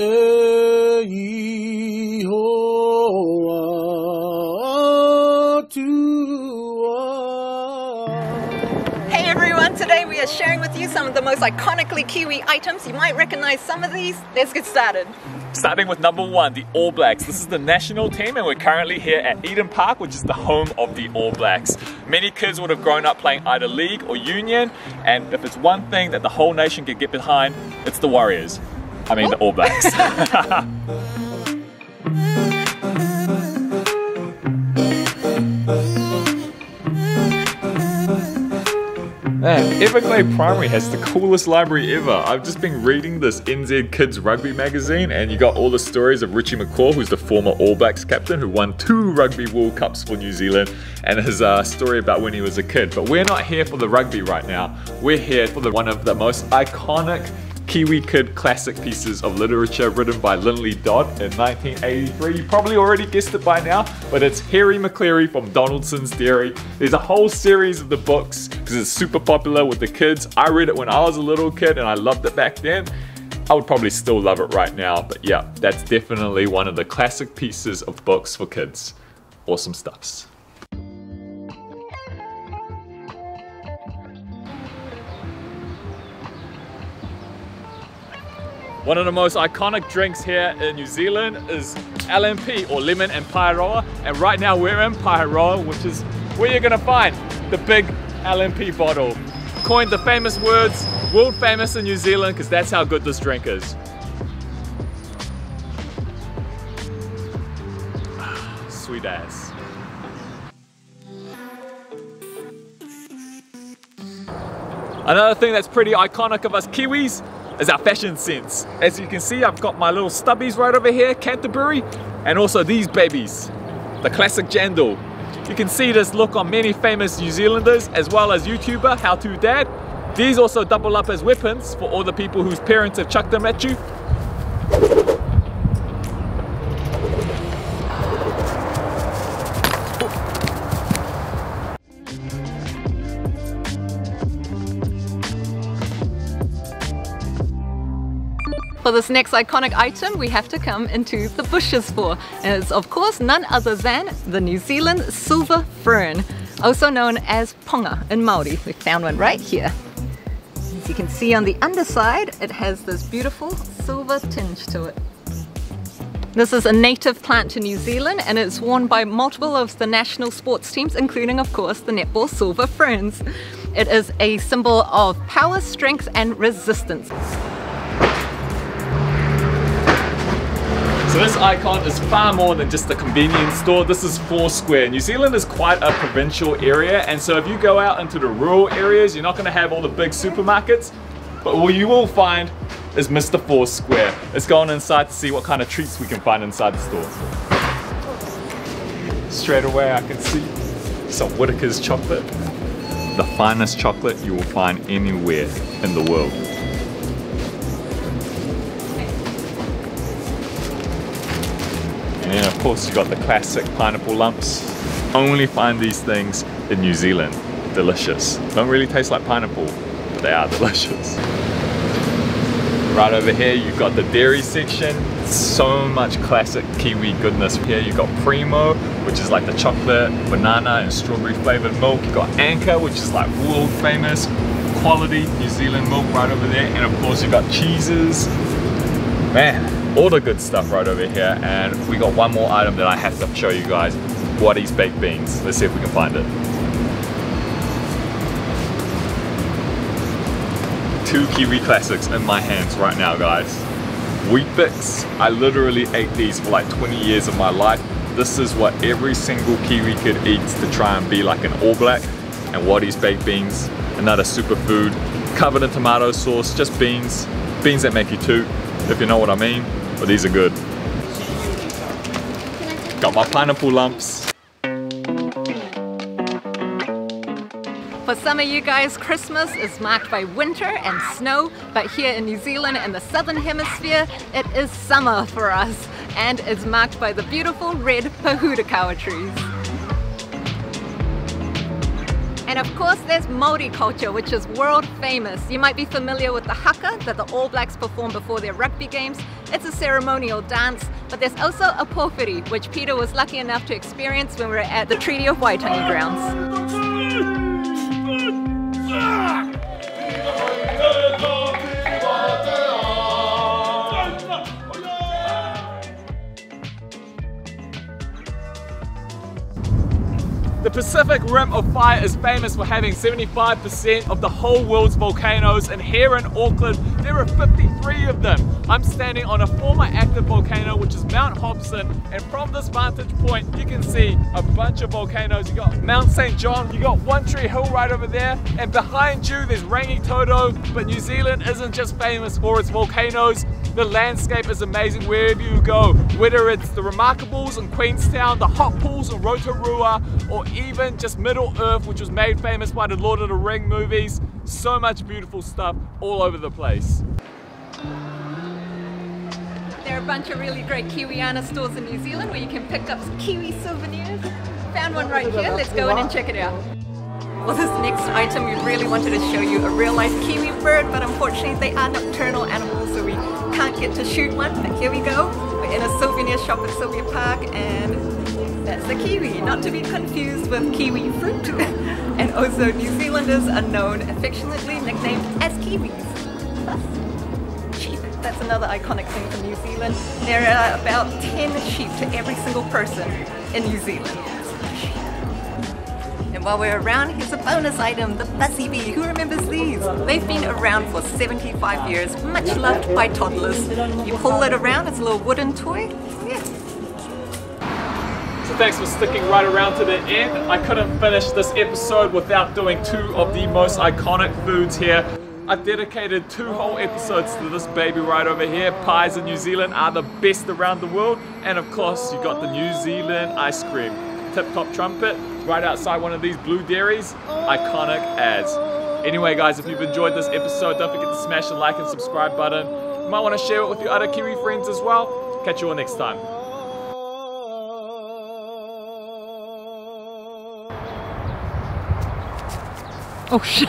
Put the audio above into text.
Hey everyone, today we are sharing with you some of the most iconically Kiwi items. You might recognize some of these. Let's get started. Starting with number one, the All Blacks. This is the national team and we're currently here at Eden Park, which is the home of the All Blacks. Many kids would have grown up playing either league or union, and if it's one thing that the whole nation can get behind, it's the Warriors. I mean the All Blacks. Man, Everglade Primary has the coolest library ever. I've just been reading this NZ Kids Rugby magazine, and you got all the stories of Richie McCaw, who's the former All Blacks captain who won 2 Rugby World Cups for New Zealand, and his story about when he was a kid. But we're not here for the rugby right now. We're here for one of the most iconic Kiwi kid classic pieces of literature written by Linley Dodd in 1983. You probably already guessed it by now, but it's Harry McCleary from Donaldson's Dairy. There's a whole series of the books because it's super popular with the kids. I read it when I was a little kid and I loved it back then. I would probably still love it right now, but yeah, that's definitely one of the classic pieces of books for kids. Awesome stuffs. One of the most iconic drinks here in New Zealand is LMP, or lemon and paeroa, and right now we're in Paeroa, which is where you're gonna find the big LMP bottle. Coined the famous words, world famous in New Zealand, because that's how good this drink is. Sweet ass. Another thing that's pretty iconic of us Kiwis is our fashion sense. As you can see, I've got my little stubbies right over here, Canterbury, and also these babies, the classic jandal. You can see this look on many famous New Zealanders as well as YouTuber How To Dad. These also double up as weapons for all the people whose parents have chucked them at you. For this next iconic item, we have to come into the bushes for, and it's of course none other than the New Zealand silver fern, also known as ponga in Maori. We found one right here. As you can see on the underside, it has this beautiful silver tinge to it. This is a native plant to New Zealand and it's worn by multiple of the national sports teams, including of course the netball silver ferns. It is a symbol of power, strength and resistance. So this icon is far more than just a convenience store. This is Foursquare. New Zealand is quite a provincial area, and so if you go out into the rural areas, you're not going to have all the big supermarkets, but what you will find is Mr. Foursquare. Let's go on inside to see what kind of treats we can find inside the store. Straight away I can see some Whittaker's chocolate. The finest chocolate you will find anywhere in the world. And then of course you got the classic pineapple lumps. Only find these things in New Zealand. Delicious. Don't really taste like pineapple, but they are delicious. Right over here you've got the dairy section. So much classic Kiwi goodness. Here you've got Primo, which is like the chocolate, banana and strawberry flavored milk. You've got Anchor, which is like world famous quality New Zealand milk right over there. And of course you've got cheeses. Man, all the good stuff right over here. And we got one more item that I have to show you guys. Wattie's baked beans. Let's see if we can find it. 2 Kiwi classics in my hands right now, guys. Weet-Bix. I literally ate these for like 20 years of my life. This is what every single Kiwi kid eats to try and be like an All Black. And Wattie's baked beans, another superfood, covered in tomato sauce, just beans. Beans that make you toot, if you know what I mean. But these are good. Got my pineapple lumps. For some of you guys, Christmas is marked by winter and snow, but here in New Zealand and the southern hemisphere, it is summer for us, and it's marked by the beautiful red pahudakawa trees. And of course there's Maori culture, which is world famous. You might be familiar with the haka that the All Blacks perform before their rugby games. It's a ceremonial dance, but there's also a pōwhiri, which Peter was lucky enough to experience when we were at the Treaty of Waitangi grounds. The Pacific Rim of Fire is famous for having 75% of the whole world's volcanoes, and here in Auckland there are 53 of them. I'm standing on a former active volcano, which is Mount Hobson, and from this vantage point you can see a bunch of volcanoes. You got Mount St. John, you got One Tree Hill right over there, and behind you there's Rangitoto. But New Zealand isn't just famous for its volcanoes. The landscape is amazing wherever you go, whether it's the Remarkables in Queenstown, the hot pools in Rotorua, or even just Middle Earth, which was made famous by the Lord of the Ring movies. So much beautiful stuff all over the place. There are a bunch of really great Kiwiana stores in New Zealand where you can pick up some Kiwi souvenirs. Found one right here, let's go in and check it out. For this next item, we really wanted to show you a real life Kiwi bird, but unfortunately they are nocturnal animals, so we can't get to shoot one. But here we go. We're in a souvenir shop at Sylvia Park, and that's the kiwi, not to be confused with kiwi fruit. And also New Zealanders are known, affectionately nicknamed as Kiwis. Plus sheep, that's another iconic thing from New Zealand. There are about 10 sheep to every single person in New Zealand. And while we're around, here's a bonus item, the Fuzzy Bee. Who remembers these? They've been around for 75 years, much loved by toddlers. You pull it around, it's a little wooden toy. Yeah. So thanks for sticking right around to the end. I couldn't finish this episode without doing two of the most iconic foods here. I've dedicated 2 whole episodes to this baby right over here. Pies in New Zealand are the best around the world. And of course, you got the New Zealand ice cream. Tip Top Trumpet, right outside one of these blue dairies. Iconic as. Anyway guys, if you've enjoyed this episode, don't forget to smash the like and subscribe button. You might want to share it with your other Kiwi friends as well. Catch you all next time. Oh shit.